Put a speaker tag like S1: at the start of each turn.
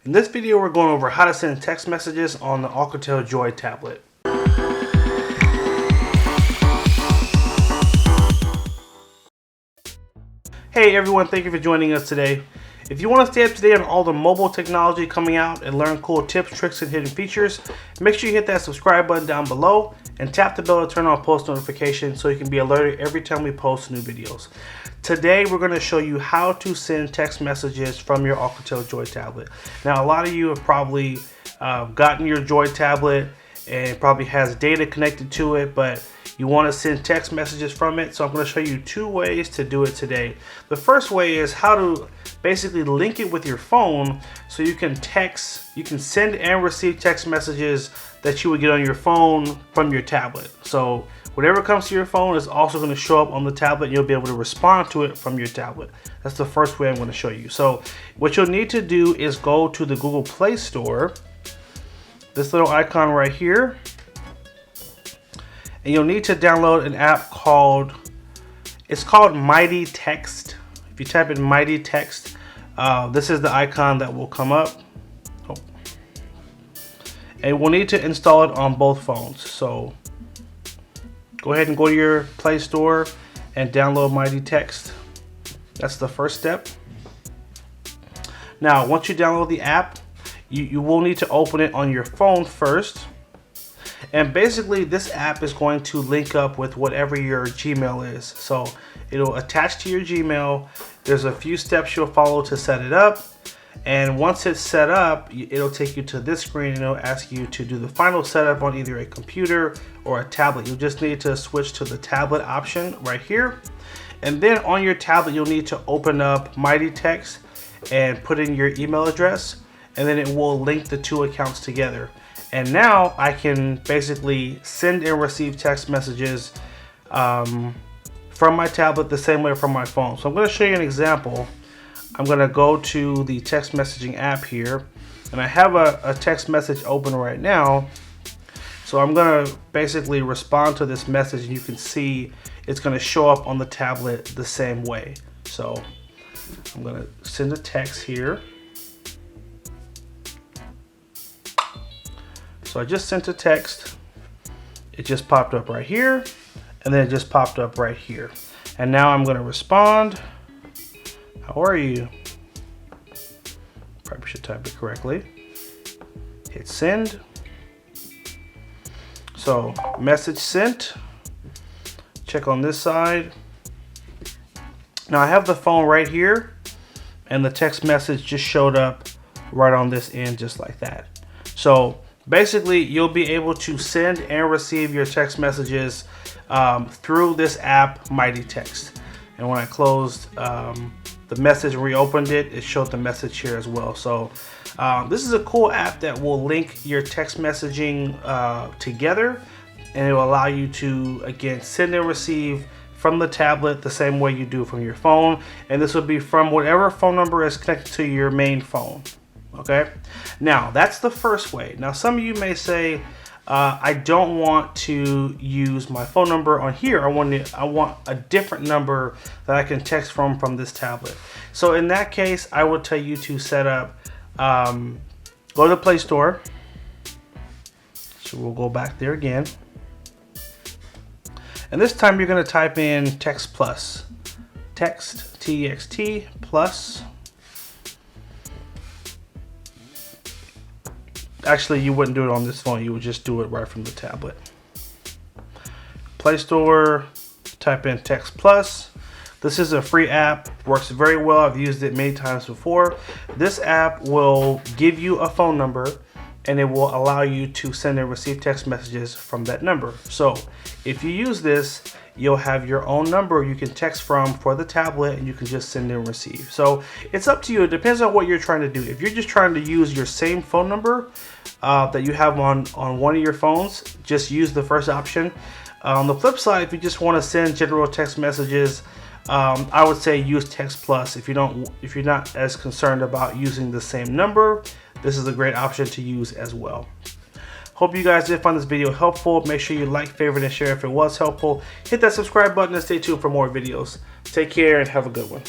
S1: In this video, we're going over how to send text messages on the Alcatel Joy tablet. Hey everyone, thank you for joining us today. If you want to stay up to date on all the mobile technology coming out and learn cool tips, tricks, and hidden features, make sure you hit that subscribe button down below and tap the bell to turn on post notifications so you can be alerted every time we post new videos. Today we're going to show you how to send text messages from your Alcatel Joy tablet. Now a lot of you have probably gotten your Joy tablet and it probably has data connected to it, but you want to send text messages from it. So I'm going to show you two ways to do it today. The first way is how to basically link it with your phone so you can send and receive text messages that you would get on your phone from your tablet. So whatever comes to your phone is also going to show up on the tablet and you'll be able to respond to it from your tablet. That's the first way I'm going to show you. So what you'll need to do is go to the Google Play Store, this little icon right here, and you'll need to download an app called Mighty Text. If you type in Mighty Text, this is the icon that will come up. And we'll need to install it on both phones. So go ahead and go to your Play Store and download Mighty Text. That's the first step. Now, once you download the app, you will need to open it on your phone first. And basically this app is going to link up with whatever your Gmail is. So it'll attach to your Gmail. There's a few steps you'll follow to set it up. And once it's set up, it'll take you to this screen and it'll ask you to do the final setup on either a computer or a tablet. You just need to switch to the tablet option right here. And then on your tablet, you'll need to open up Mighty Text and put in your email address. And then it will link the two accounts together. And now I can basically send and receive text messages from my tablet the same way from my phone. So I'm going to show you an example. I'm going to go to the text messaging app here, and I have a text message open right now. So I'm going to basically respond to this message, and you can see it's going to show up on the tablet the same way. So I'm going to send a text here. So I just sent a text. It just popped up right here, and then it just popped up right here. And now I'm going to respond. How are you? Probably should type it correctly. Hit send. So message sent. Check on this side. Now I have the phone right here, and the text message just showed up right on this end, just like that. So basically, you'll be able to send and receive your text messages through this app, Mighty Text. And when I closed the message and reopened it, it showed the message here as well. So this is a cool app that will link your text messaging together, and it will allow you to, again, send and receive from the tablet the same way you do from your phone. And this will be from whatever phone number is connected to your main phone. Okay, now that's the first way. Now some of you may say, I don't want to use my phone number on here. I want a different number that I can text from this tablet. So in that case, I would tell you to set up, go to the Play Store. So we'll go back there again. And this time you're going to type in Text Plus. Text, T-X-T, plus. Actually, you wouldn't do it on this phone. You would just do it right from the tablet. Play Store, type in Text Plus. This is a free app. Works very well. I've used it many times before. This app will give you a phone number, and it will allow you to send and receive text messages from that number. So if you use this, you'll have your own number you can text from for the tablet, and you can just send and receive. So it's up to you. It depends on what you're trying to do. If you're just trying to use your same phone number that you have on one of your phones, just use the first option. On the flip side, if you just want to send general text messages, I would say use Text Plus. If you're not as concerned about using the same number, this is a great option to use as well. Hope you guys did find this video helpful. Make sure you like, favorite, and share if it was helpful. Hit that subscribe button and stay tuned for more videos. Take care and have a good one.